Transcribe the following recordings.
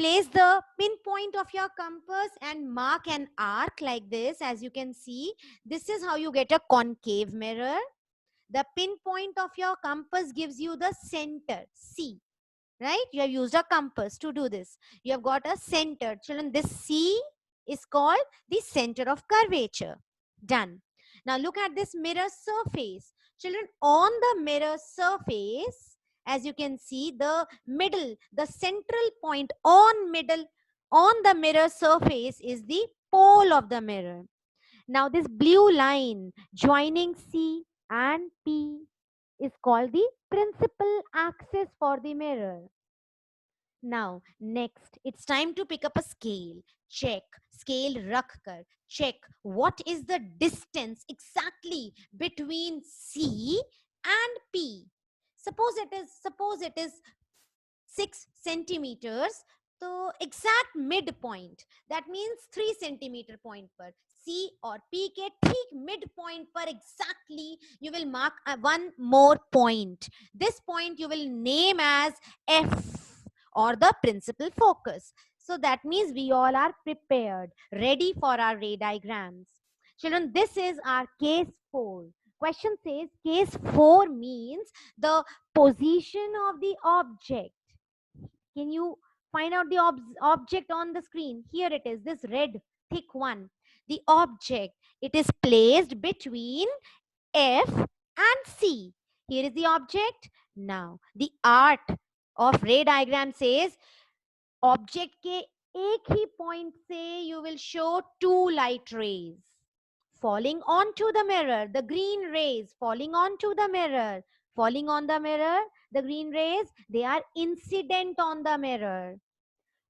place the pinpoint of your compass and mark an arc like this. As you can see, this is how you get a concave mirror. The pinpoint of your compass gives you the center, C, right? You have used a compass to do this. You have got a center. Children, this C is called the center of curvature. Done. Now look at this mirror surface. Children, on the mirror surface, as you can see, the middle, the central point on the mirror surface is the pole of the mirror. Now this blue line joining C and P is called the principal axis for the mirror. Now, next, it's time to pick up a scale. Check, scale rakh kar. Check what is the distance exactly between C and P. Suppose it is 6 centimeters. So exact midpoint, that means 3 centimeter point per C or P के ठीक midpoint पर exactly you will mark one more point. This point you will name as F or the principal focus. So that means we all are prepared, ready for our ray diagrams. Children, this is our case 4. Question says case 4 means the position of the object. Can you find out the object on the screen? Here it is, this red thick one. The object, it is placed between F and C. Here is the object. Now, the art of ray diagram says object के एक ही point से you will show 2 light rays falling onto the mirror. The green rays falling onto the mirror. Falling on the mirror, the green rays, they are incident on the mirror.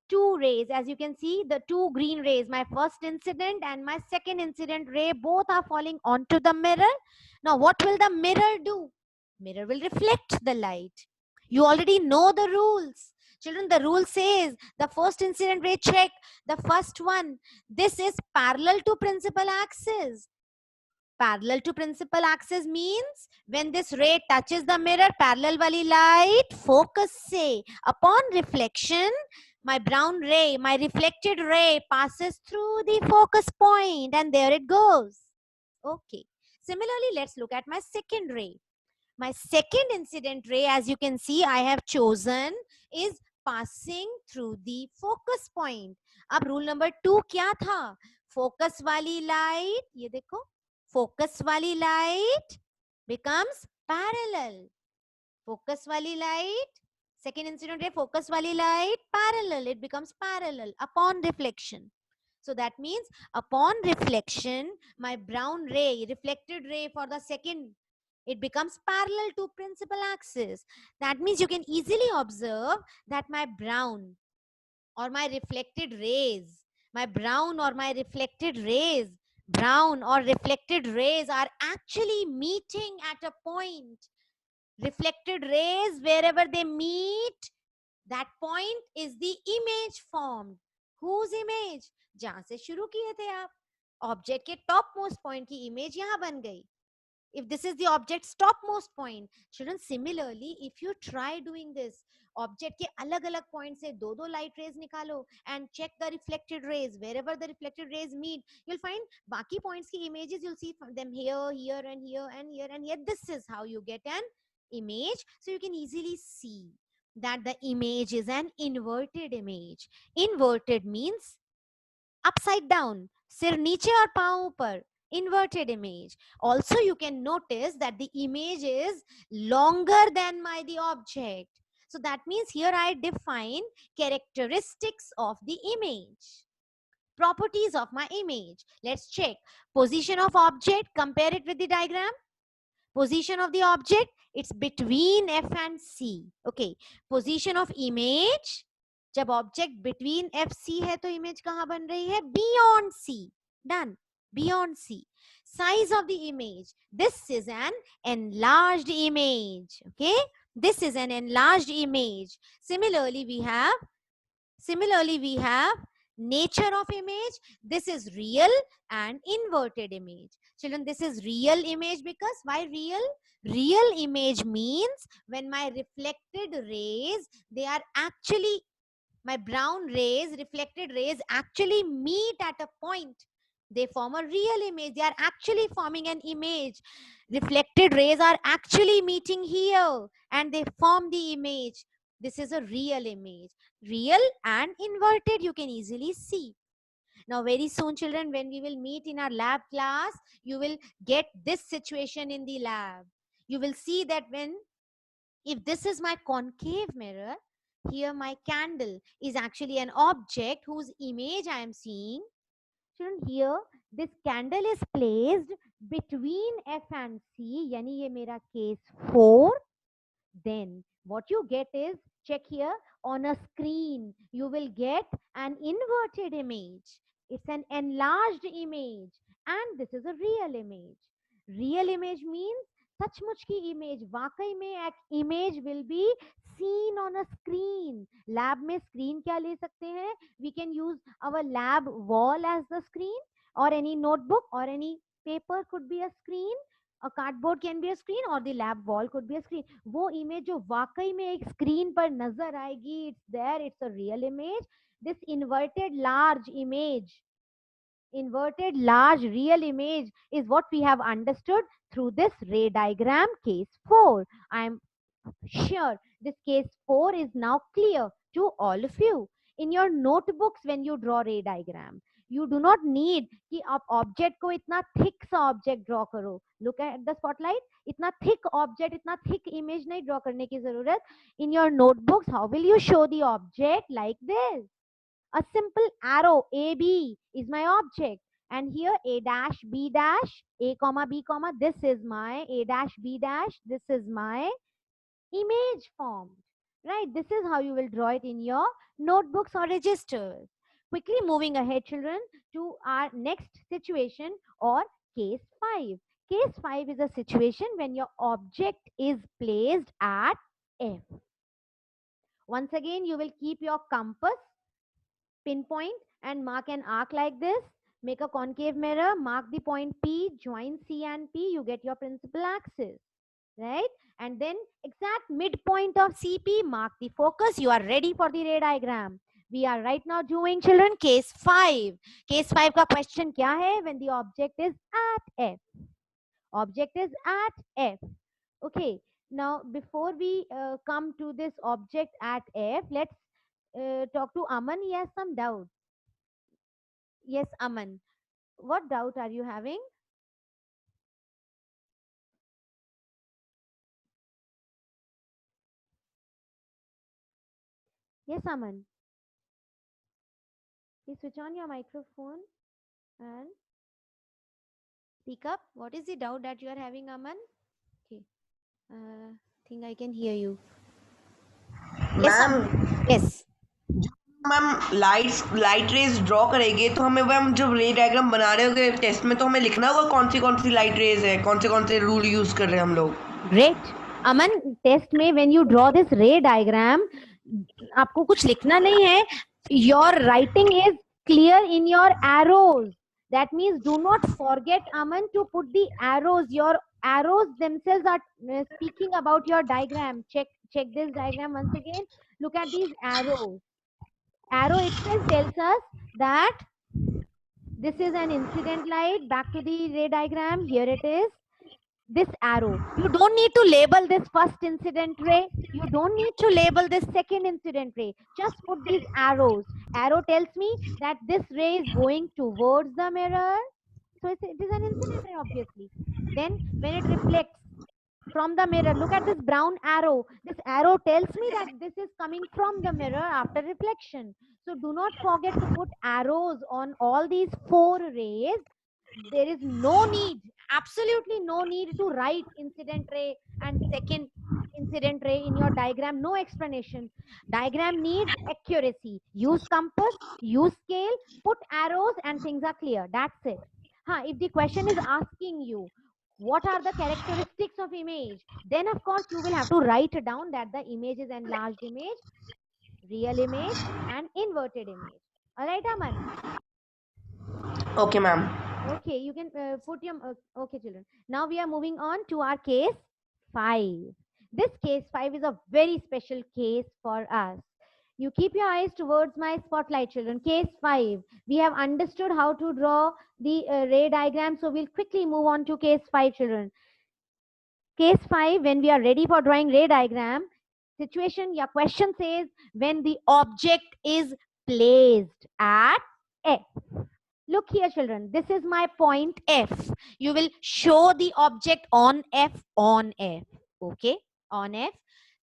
2 rays, as you can see, the 2 green rays, my first incident and my second incident ray, both are falling onto the mirror. Now, what will the mirror do? Mirror will reflect the light. You already know the rules. Children, the rule says the first incident ray, check the first one. This is parallel to principal axis. Parallel to principal axis means when this ray touches the mirror, parallel wali light focus se. Upon reflection, my brown ray, my reflected ray passes through the focus point and there it goes. Okay. Similarly, let's look at my second ray. My second incident ray, as you can see, I have chosen is passing through the focus point. अब rule number 2 क्या था? Focus वाली light, ये देखो, focus वाली light becomes parallel. Focus वाली light, second incident ray, focus वाली light, parallel. It becomes parallel upon reflection. So that means upon reflection, my brown ray, reflected ray for the second, it becomes parallel to principal axis. That means you can easily observe that my brown or my reflected rays, brown or reflected rays are actually meeting at a point. Reflected rays, wherever they meet, that point is the image formed. Whose image? जहां से शुरू किए थे आप, object के top most point की image यहां बन गई. If this is the object's topmost point, children, similarly, if you try doing this, object के अलग अलग point से दो दो light rays निकालो and check the reflected rays. Wherever the reflected rays meet, you'll find बाकी points की images, you'll see them here, here and here and here and here. This is how you get an image. So you can easily see that the image is an inverted image. Inverted means upside down, सिर नीचे और पाँव ऊपर. Inverted image. Also, you can notice that the image is longer than the object. So that means here I define characteristics of the image. Properties of my image. Let's check. Position of object, compare it with the diagram. Position of the object, it's between F and C. Okay. Position of image, जब object between F, C है तो image कहाँ बन रही है? Beyond C. Done. Beyond C. Size of the image. This is an enlarged image. Okay. This is an enlarged image. Similarly, we have nature of image. This is real and inverted image. Children, this is real image because why real? Real image means when my reflected rays, they are actually My brown rays, reflected rays, actually meet at a point. They form a real image. They are actually forming an image. Reflected rays are actually meeting here and they form the image. This is a real image. Real and inverted, you can easily see. Now, very soon, children, when we will meet in our lab class, you will get this situation in the lab. You will see that if this is my concave mirror, here my candle is actually an object whose image I am seeing. Children, here this candle is placed between F and C, yani ye mera case 4. Then what you get is, check here, on a screen you will get an inverted image. It's an enlarged image and this is a real image. Real image means सचमुच की image, वाकई में एक image will be seen on a screen. Lab में screen क्या ले सकते हैं? We can use our lab wall as the screen, or any notebook or any paper could be a screen. A cardboard can be a screen or the lab wall could be a screen. वो image जो वाकई में एक screen पर नजर आएगी, it's there, it's a real image. This inverted large real image is what we have understood through this ray diagram case 4. I am sure this case 4 is now clear to all of you. In your notebooks, when you draw ray diagram, you do not need कि आप object को इतना thick सा object draw करो. Look at the spotlight. इतना thick object, इतना thick image नहीं draw करने की जरूरत. In your notebooks, how will you show the object? Like this. A simple arrow AB is my object, and here A dash B dash, A comma B comma, this is my A dash B dash, this is my image formed, right? This is how you will draw it in your notebooks or registers. Quickly moving ahead, children, to our next situation, or case 5. Case 5 is a situation when your object is placed at F. Once again, you will keep your compass, pinpoint, and mark an arc like this. Make a concave mirror, mark the point P, join C and P, you get your principal axis, right? And then exact midpoint of CP, mark the focus. You are ready for the ray diagram. We are right now doing, children, case 5. Case 5 का question क्या है? When the object is at F. Object is at F. Okay. Now, before we come to this object at F, let's talk to Aman. He has some doubt. Yes, Aman. What doubt are you having? Yes, Aman. Please switch on your microphone and speak up. What is the doubt that you are having, Aman? Okay. Think I can hear you. Yes, ma'am Aman. Yes. Ma'am light rays draw करेंगे तो हमें ma'am जब रे diagram बना रहे होंगे test में तो हमें लिखना होगा कौन सी लाइट रेज है, कौन से रूल यूज कर रहे हैं हम लोग. Great. Aman, test में when you draw this ray diagram, आपको कुछ लिखना नहीं है. Your writing is clear in your arrows. That means do not forget, Aman, to put the arrows. Your arrows themselves are speaking about your diagram. Check this diagram once again. Look at these arrows. Arrow itself tells us that this is an incident light. Back to the ray diagram. Here it is. This arrow. You don't need to label this first incident ray. You don't need to label this second incident ray. Just put these arrows. Arrow tells me that this ray is going towards the mirror. So it is an incident ray, obviously. Then when it reflects from the mirror, look at this brown arrow. This arrow tells me that this is coming from the mirror after reflection. So do not forget to put arrows on all these 4 rays. There is no need, absolutely no need to write incident ray and second incident ray in your diagram. No explanation. Diagram needs accuracy. Use compass, use scale, put arrows, and things are clear. That's it. If the question is asking you what are the characteristics of image, then of course you will have to write down that the image is enlarged image, real image, and inverted image. All right, Aman? Okay, ma'am. Okay, you can put your okay, children. Now we are moving on to our case 5. This case 5 is a very special case for us. You keep your eyes towards my spotlight, children. Case 5. We have understood how to draw the ray diagram. So we'll quickly move on to case 5, children. Case 5, when we are ready for drawing ray diagram, situation, your question says when the object is placed at F. Look here, children. This is my point F. You will show the object on F, on F. Okay, on F.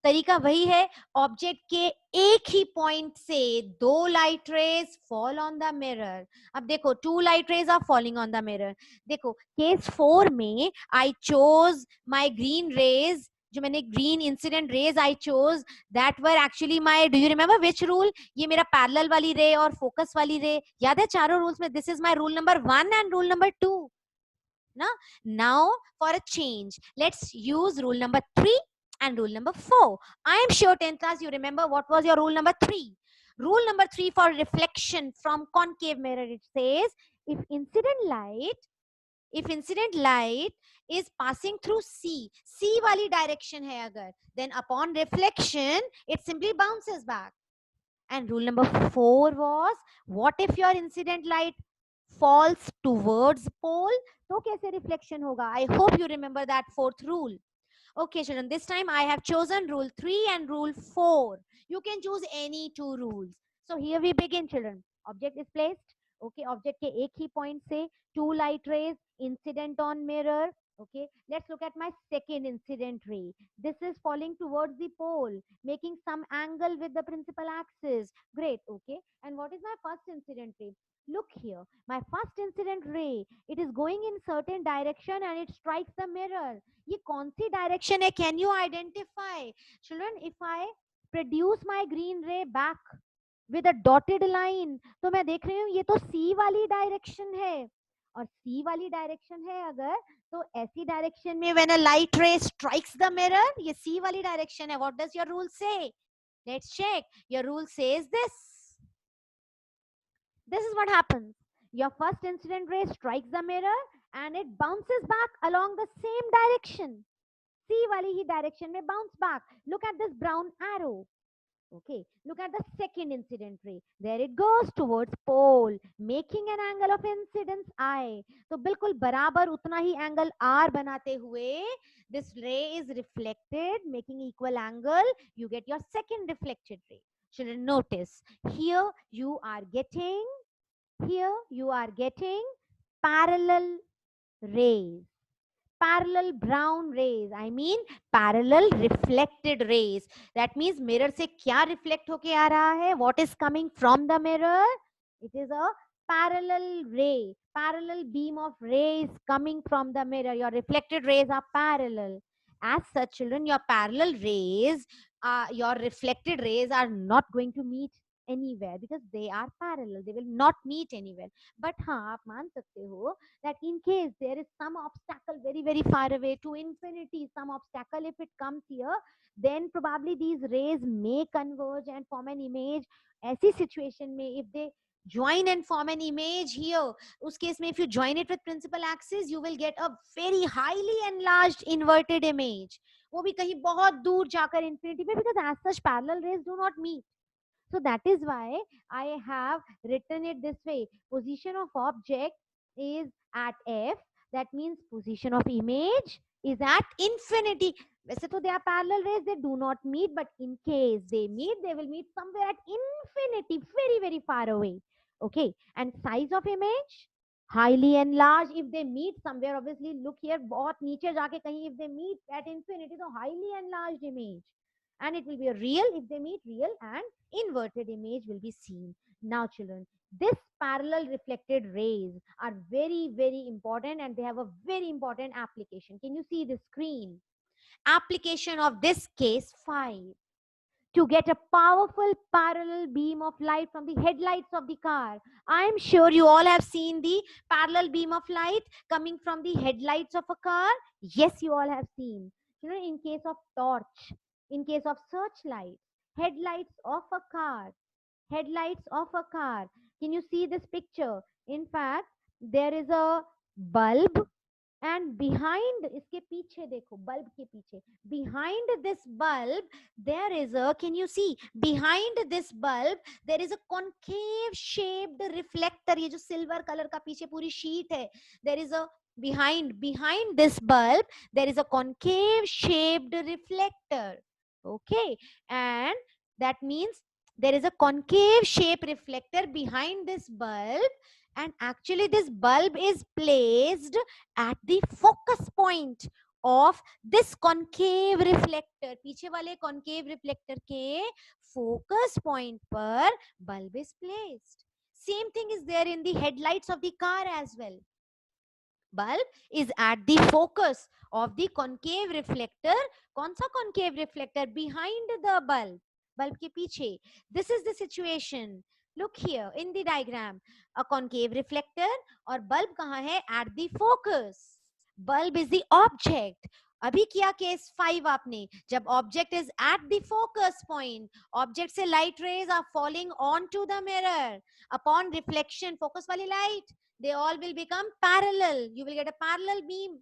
तरीका वही है, object के एक ही point से दो light rays fall on the mirror. अब देखो, two light rays are falling on the mirror. देखो केस 4 में I chose my green rays, जो मैंने green incident rays I chose, that were actually my, do you remember which rule? ये मेरा parallel वाली रे और फोकस वाली रे, याद है चारों रूल्स में? This is my rule number 1 and rule number 2 ना. Now for a change let's use rule number 3 and rule number 4. I am sure 10th class you remember what was your rule number 3. Rule number 3 for reflection from concave mirror, it says if incident light is passing through C wali direction hai agar, then upon reflection it simply bounces back. And rule number 4 was, what if your incident light falls towards pole, तो कैसे reflection होगा? I hope you remember that fourth rule. Okay, children, this time I have chosen rule 3 and rule 4. You can choose any two rules. So here we begin, children. Object is placed. Okay, object के एक ही point से two light rays incident on mirror. Okay, let's look at my second incident ray. This is falling towards the pole, making some angle with the principal axis. Great, okay. And what is my first incident ray? Look here, my first incident ray, it is going in certain direction and it strikes the mirror. ये कौन सी direction है? Can you identify? Children, if I produce my green ray back with a dotted line, तो मैं देख रही हूँ ये तो सी वाली डायरेक्शन है. और सी वाली डायरेक्शन है अगर, तो ऐसी डायरेक्शन में when a light ray strikes the mirror, ये सी वाली डायरेक्शन है. What does your rule say? Let's check. Your rule says this. This is what happens. Your first incident ray strikes the mirror and it bounces back along the same direction. C wali hi direction mein bounce back. Look at this brown arrow. Okay, look at the second incident ray. There it goes towards pole, making an angle of incidence I. तो बिल्कुल बराबर उतना ही angle R बनाते हुए this ray is reflected, making equal angle. You get your second reflected ray. Children, notice here you are getting parallel rays, parallel brown rays, I mean parallel reflected rays. That means mirror से क्या reflect होके आ रहा है? What is coming from the mirror? It is a parallel ray, parallel beam of rays coming from the mirror. Your reflected rays are parallel. As such, children, your parallel rays, your reflected rays are not going to meet anywhere because they are parallel. They will not meet anywhere. But हाँ, आप मान सकते हो that in case there is some obstacle very very far away to infinity, some obstacle if it comes here, then probably these rays may converge and form an image. ऐसी situation में if they join and form an image here, उस case में if you join it with principal axis, you will get a very highly enlarged inverted image. वो भी कहीं बहुत दूर जाकर infinity में, because as such parallel rays do not meet. So that is why I have written it this way. Position of object is at F. That means position of image is at infinity. वैसे तो they are parallel rays, they do not meet, but in case they meet, they will meet somewhere at infinity, very very far away. Okay, and size of image highly enlarged. If they meet somewhere, obviously look here, बहुत नीचे जाके कहीं if they meet at infinity, तो highly enlarged image. And it will be a real, if they meet real, and inverted image will be seen. Now children, this parallel reflected rays are very very important and they have a very important application. Can you see the screen? Application of this case 5. To get a powerful parallel beam of light from the headlights of the car. I am sure you all have seen the parallel beam of light coming from the headlights of a car. Yes, you all have seen. You know, in case of torch, in case of searchlight, headlights of a car, headlights of a car. Can you see this picture? In fact, there is a bulb and behind, इसके पीछे देखो, bulb के पीछे, behind this bulb there is a, can you see, behind this bulb there is a concave shaped reflector. ये जो silver color का पीछे पूरी sheet है, there is a behind this bulb there is a concave shaped reflector. Okay, and that means there is a concave shape reflector behind this bulb, and actually this bulb is placed at the focus point of this concave reflector. पीछे वाले concave reflector के focus point पर bulb is placed. Same thing is there in the headlights of the car as well. Bulb is at the focus of the concave reflector. कौन सा concave reflector? Behind the bulb. Bulb के पीछे. This is the situation. Look here in the diagram. A concave reflector और bulb कहाँ है? At the focus. Bulb is the object. अभी किया case 5 आपने, जब object is at the focus point, object से light rays are falling on to the mirror, upon reflection, focus वाली light, they all will become parallel. You will get a parallel beam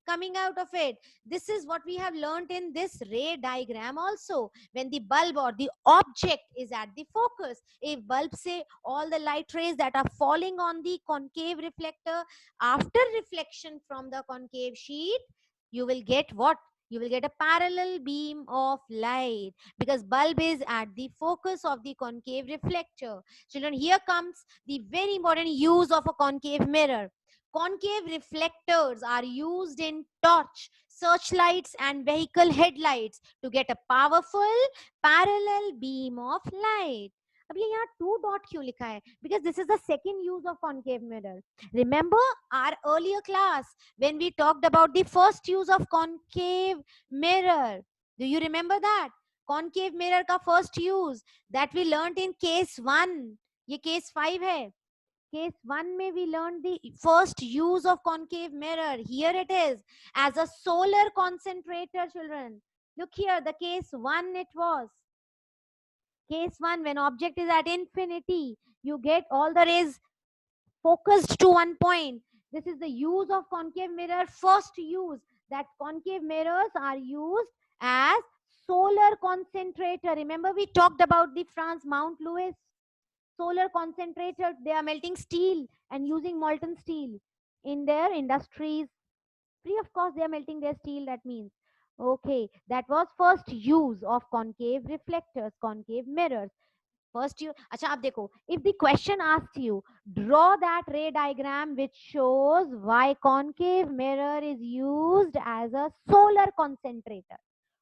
coming out of it. This is what we have learnt in this ray diagram also. When the bulb or the object is at the focus, if bulb say all the light rays that are falling on the concave reflector after reflection from the concave sheet, you will get what? You will get a parallel beam of light, because bulb is at the focus of the concave reflector. Children, here comes the very important use of a concave mirror. Concave reflectors are used in torch, searchlights and vehicle headlights to get a powerful parallel beam of light. अब ये यहाँ 2 dot क्यों लिखा है? Because this is the second use of concave mirror. Remember our earlier class when we talked about the first use of concave mirror? Do you remember that? Concave mirror का first use that we learnt in case 1. ये case 5 है. Case 1 में we learned the first use of concave mirror. Here it is as a solar concentrator, children. Look here, the case 1 it was. Case 1, when object is at infinity, you get all the rays focused to one point. This is the use of concave mirror, first use, that concave mirrors are used as solar concentrator. Remember we talked about the France Mount Lewis solar concentrator. They are melting steel and using molten steel in their industries. Free of cost, they are melting their steel, that means. Okay, that was first use of concave reflectors, concave mirrors. First you, अच्छा आप देखो, if the question asks you, draw that ray diagram which shows why concave mirror is used as a solar concentrator.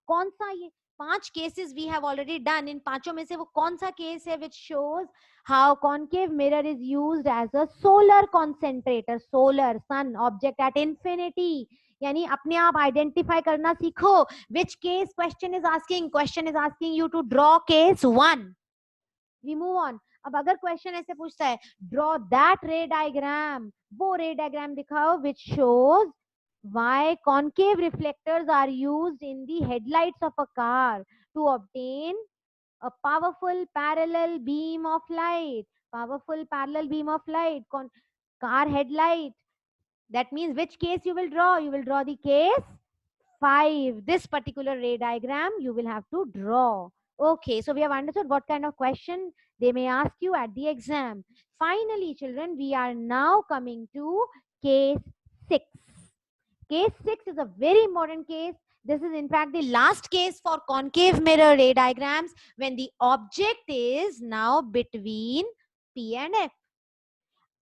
कौन सा ये 5 cases we have already done, इन पांचों में से वो कौन सा case है which shows how concave mirror is used as a solar concentrator? Solar, sun, object at infinity. यानी अपने आप आइडेंटिफाई करना सीखो. Which case question is asking? Question is asking you to draw case 1. We move on. अब अगर question ऐसे पूछता है, ड्रॉ दैट रे डायग्राम, वो रे डायग्राम दिखाओ which shows why concave reflectors are used in the headlights of a car to obtain a powerful parallel beam of light. Powerful parallel beam of light. Car headlight. That means which case you will draw? You will draw the case 5. This particular ray diagram you will have to draw. Okay, so we have understood what kind of question they may ask you at the exam. Finally, children, we are now coming to case 6. Case 6 is a very important case. This is in fact the last case for concave mirror ray diagrams, when the object is now between P and F.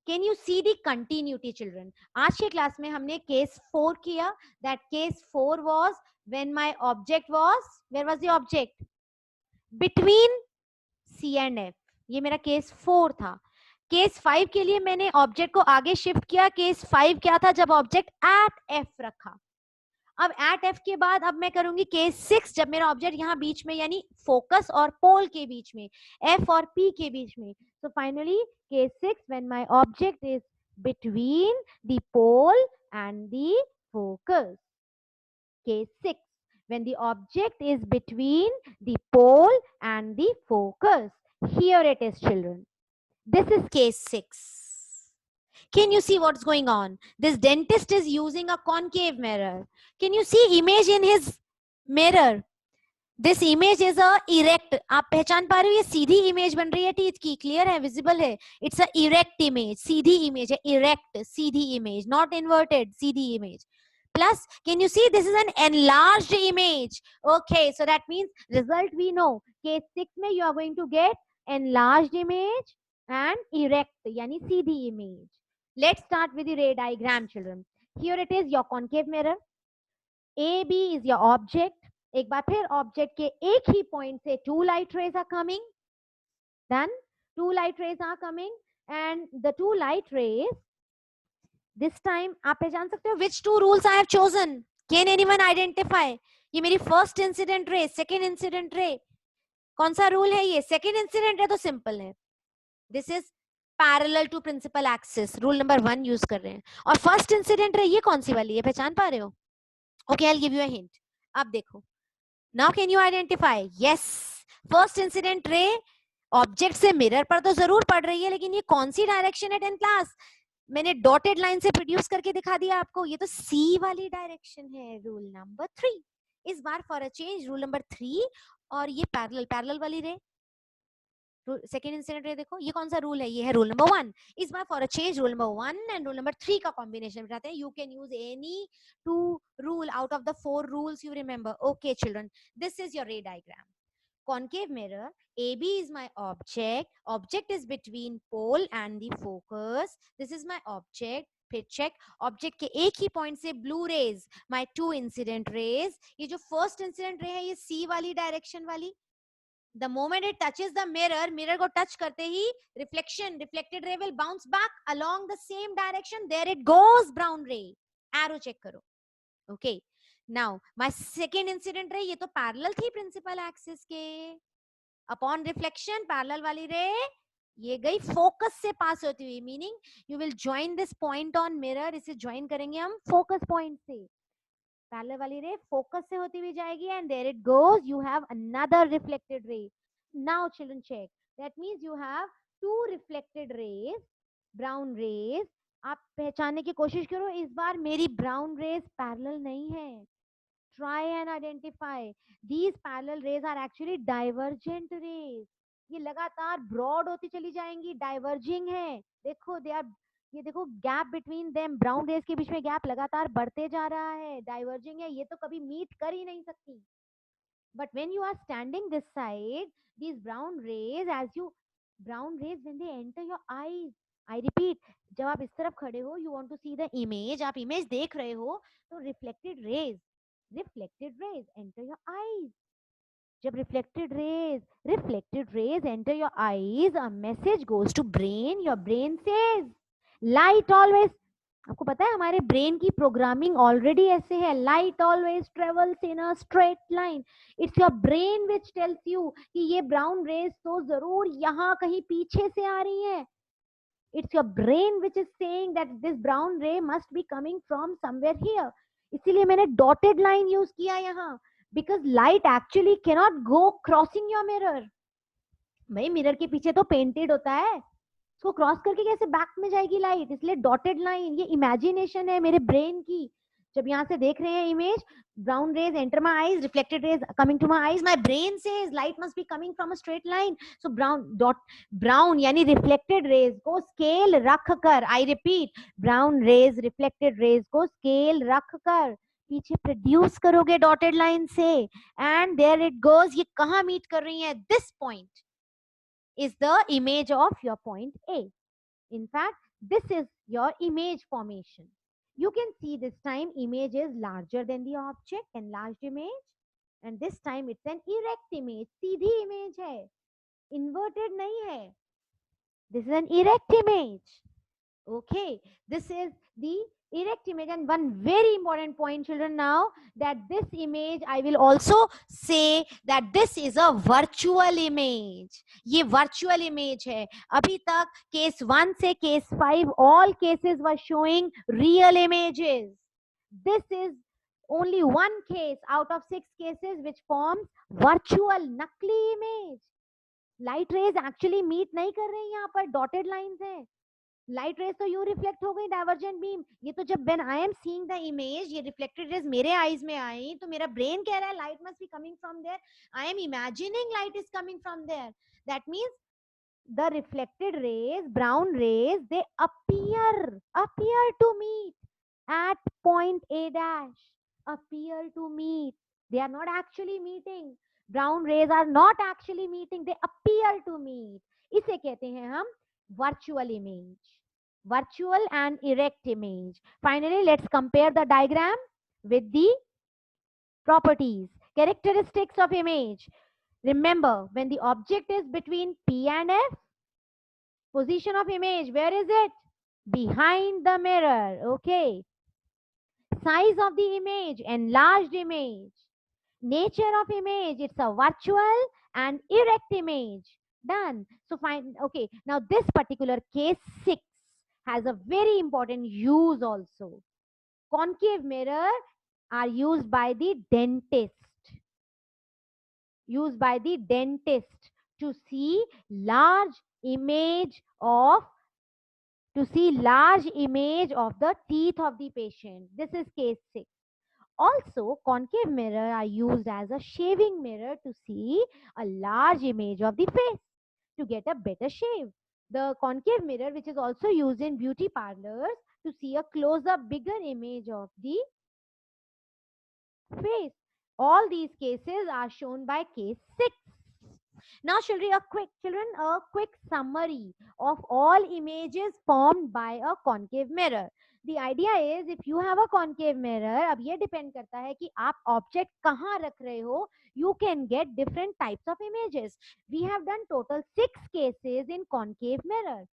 Can you see the continuity, children? आज के class में हमने case 4 किया. That case 4 was when my object was, where was the object? Between C and F. ये मेरा case 4 था. Case 5 के लिए मैंने ऑब्जेक्ट को आगे शिफ्ट किया. केस 5 क्या था? जब ऑब्जेक्ट एट एफ रखा. अब एट एफ के बाद अब मैं करूंगी केस 6, जब मेरा ऑब्जेक्ट यहाँ बीच में, यानी फोकस और पोल के बीच में, एफ और पी के बीच में. So finally case 6, when my object is between the pole and the focus. Case 6, when the object is between the pole and the focus. Here it is, children. This is case 6. Can you see what's going on? This dentist is using a concave mirror. Can you see image in his mirror? This image is a erect. आप पहचान पा रहे हो? ये सीधी image बन रही है teeth की. क्लियर है? विजिबल है? It's a erect image. सीधी इमेज है. इरेक्ट, सीधी इमेज, नॉट इन्वर्टेड. सीधी image. Plus, can you see this is an enlarged image? Okay, so that means result we know. Case 6 में you are going to get enlarged image and erect, यानी सीधी image. Let's start with the ray diagram, children. Here it is your concave mirror. AB is your object. एक बार फिर object के एक ही point से two light rays are coming. Then two light rays are coming and the two light rays this time आप पहचान सकते हो which two rules I have chosen. Can anyone identify? ये मेरी first incident ray, second incident ray. कौन सा rule है ये? सेकेंड इंसिडेंट है तो सिंपल है. This is parallel to principal axis. Rule number 1 use कर रहे हैं. और फर्स्ट इंसिडेंट रे ये कौन सी वाली है? पहचान पा रहे हो? Okay, I will give you a hint. अब देखो. Now can you identify? Yes, first incident ray object से मिरर पर तो जरूर पड़ रही है, लेकिन ये कौन सी डायरेक्शन है 10th क्लास? मैंने डॉटेड लाइन से प्रोड्यूस करके दिखा दिया आपको. ये तो सी वाली डायरेक्शन है. Rule number 3. इस बार for a change rule number 3 और ये पैरेलल वाली रे. सेकेंड इंसिडेंट रे देखो, ये कौन सा रूल है? ये है रूल नंबर 1. इस बार for a change rule number 1 and rule number 3 का कॉम्बिनेशन बताते हैं. You can use any two rule out of the 4 rules you remember. Okay children, this is your ray diagram. Concave mirror, AB is my object. Object is between pole and the focus. This is my object. फिर check. Object के एक ही point से blue rays, my 2 incident rays. ये जो first incident ray है ये C वाली direction वाली. The moment it touches the mirror, mirror को touch करते ही reflected ray will bounce back along the same direction. There it goes, brown ray. Arrow check करो. Okay. Now, my second incident ray ये तो parallel थी principal axis के. Upon reflection, parallel वाली ray ये गई focus से pass होती हुई. Meaning, you will join this point on mirror. इसे join करेंगे हम focus point से. पैरेलल वाली रे फोकस से होती हुई जाएगी and there it goes. You have another reflected ray. Now children check. That means you have 2 reflected rays, brown rays. आप पहचानने की कोशिश करो. इस बार मेरी brown rays पैरेलल नहीं है. Try and identify. These parallel rays are actually divergent rays. ये लगातार ब्रॉड होती चली जाएंगी. डाइवर्जिंग है. देखो दे आर, ये देखो gap between them. Brown rays के बीच में गैप लगातार बढ़ते जा रहा है. डाइवर्जिंग है. ये तो कभी मीट कर ही नहीं सकती. But when you are standing this side, these brown rays as you brown rays when they enter your eyes, I repeat, जब आप इस तरफ खड़े हो, you want to see the image, आप इमेज देख रहे हो, तो reflected rays enter your eyes. जब reflected rays enter your eyes, a message goes to brain. Your brain says light always. आपको पता है हमारे ब्रेन की प्रोग्रामिंग ऑलरेडी ऐसे है. Light always travels in a straight line. It's your brain which tells you कि ये brown raise तो जरूर यहाँ कहीं पीछे से आ रही है. It's your brain which is saying that this brown ray must be coming from somewhere here. इसीलिए मैंने डॉटेड लाइन यूज किया यहाँ. Because light actually cannot go crossing your mirror. भाई मिरर के पीछे तो पेंटेड होता है, उसको क्रॉस करके कैसे बैक में जाएगी लाइट? इसलिए डॉटेड लाइन ये इमेजिनेशन है मेरे ब्रेन की. जब यहाँ से देख रहे हैं image, brown rays enter my eyes, reflected rays coming to my eyes, my brain says light must be coming from a straight line. So brown यानी रिफ्लेक्टेड रेज को स्केल रख कर, I repeat, brown rays reflected rays को scale रख कर पीछे produce करोगे dotted line से. And there it goes. ये कहाँ मीट कर रही है? This point is the image of your point A. In fact, this is your image formation. You can see this time image is larger than the object, enlarged image, and this time it's an erect image. Sidhi image है, inverted नहीं है. This is an erect image. Okay, this is the erect image. And one very important point, children, now that this image, I will also say that this is a virtual image. ये virtual image है. अभी तक case 1 से case 5 all cases were showing real images. This is only one case out of 6 cases which forms virtual नकली image. Light rays actually meet नहीं कर रही हैं. यहाँ पर dotted lines हैं. लाइट रेज तो यूं रिफ्लेक्ट हो गई डाइवर्जेंट बीम, ये तो जब when I am seeing the image, ये रिफ्लेक्टेड रेज मेरे आईज में आई तो मेरा ब्रेन कह रहा है light must be coming from there, I am imagining light is coming from there, that means the reflected rays, brown rays, they appear to meet at point A dash, appear to meet, they are not actually meeting, brown rays are not actually meeting, they appear to meet, इसे कहते हैं हम virtual image, virtual and erect image. Finally, let's compare the diagram with the properties, characteristics of image. Remember, when the object is between P and F, position of image, where is it? Behind the mirror. Okay. Size of the image, enlarged image. Nature of image, it's a virtual and erect image. Done. So fine. Okay. Now this particular case 6 has a very important use also. Concave mirror are used by the dentist. Used by the dentist to see large image of the teeth of the patient. This is case 6. Also, concave mirror are used as a shaving mirror to see a large image of the face to get a better shave. The concave mirror, which is also used in beauty parlors to see a close-up bigger image of the face. All these cases are shown by case 6. Now, children, a quick summary of all images formed by a concave mirror. The idea is, if you have a concave mirror, अब ये depend करता है कि आप object कहाँ रख रहे हो, you can get different types of images. We have done total 6 cases in concave mirror.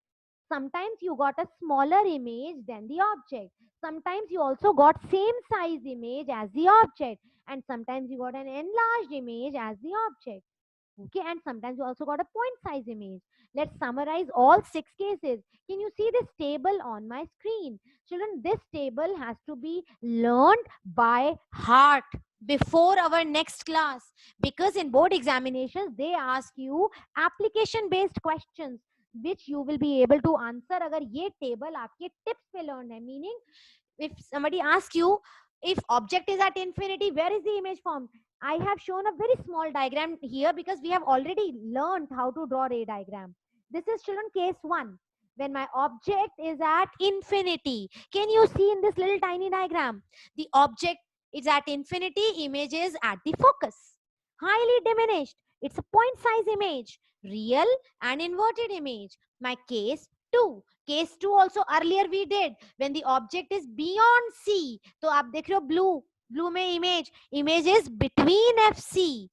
Sometimes you got a smaller image than the object. Sometimes you also got same size image as the object. And sometimes you got an enlarged image as the object. Okay, and sometimes you also got a point size image. Let's summarize all 6 cases. Can you see this table on my screen? Children, this table has to be learned by heart before our next class, because in board examinations they ask you application based questions which you will be able to answer अगर ये table आपके tips पे learned है. Meaning, if somebody asks you, if object is at infinity, where is the image formed? I have shown a very small diagram here because we have already learned how to draw ray diagram. This is, children, case 1. When my object is at infinity, can you see in this little tiny diagram? The object is at infinity, image is at the focus. Highly diminished, it's a point size image, real and inverted image. My case 2. Case 2 also earlier we did. When the object is beyond C, तो आप देख रहे हो blue में image is between FC,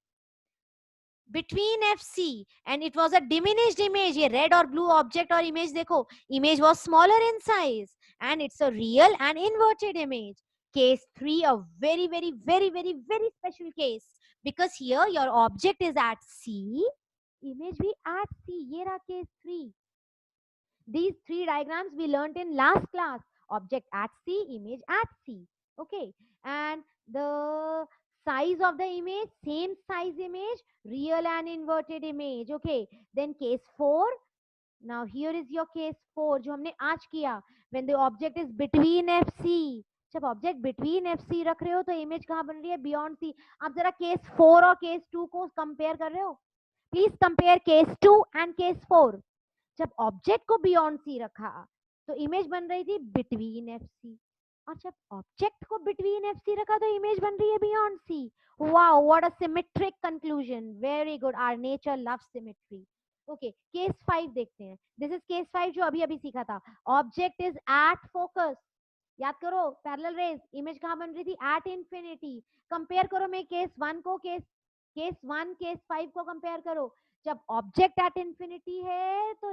and it was a diminished image. ये red or blue object or image देखो, image was smaller in size and it's a real and inverted image. Case 3, a very special case, because here your object is at C, image भी at C. ये रहा case 3. These 3 diagrams we learnt in last class. Object at C, image at C. Okay. And the size of the image, same size image, real and inverted image. Okay. Then case 4. Now here is your case 4 जो हमने आज किया. When the object is between FC. जब object between FC रख रहे हो तो image कहाँ बन रही है? Beyond C. आप जरा case 4 और case 2 को compare कर रहे हो? Please compare case 2 and case 4. जब ऑब्जेक्ट को बियॉन्ड सी रखा तो इमेज बन रही थी बिटवीन एफ सी, और जब ऑब्जेक्ट को बिटवीन एफ सी रखा तो इमेज बन रही है beyond C. Wow, what a symmetric conclusion. Very good. Our nature loves symmetry. Okay, case 5 देखते हैं. दिस इज केस 5 जो अभी सीखा था. Object is at focus. याद करो, पैरेलल रेज, इमेज कहाँ बन रही थी? At infinity. कंपेयर करो मैं केस 1 को केस 1 केस 5 को कंपेयर करो. जब ऑब्जेक्ट एट इंफिनिटी है तो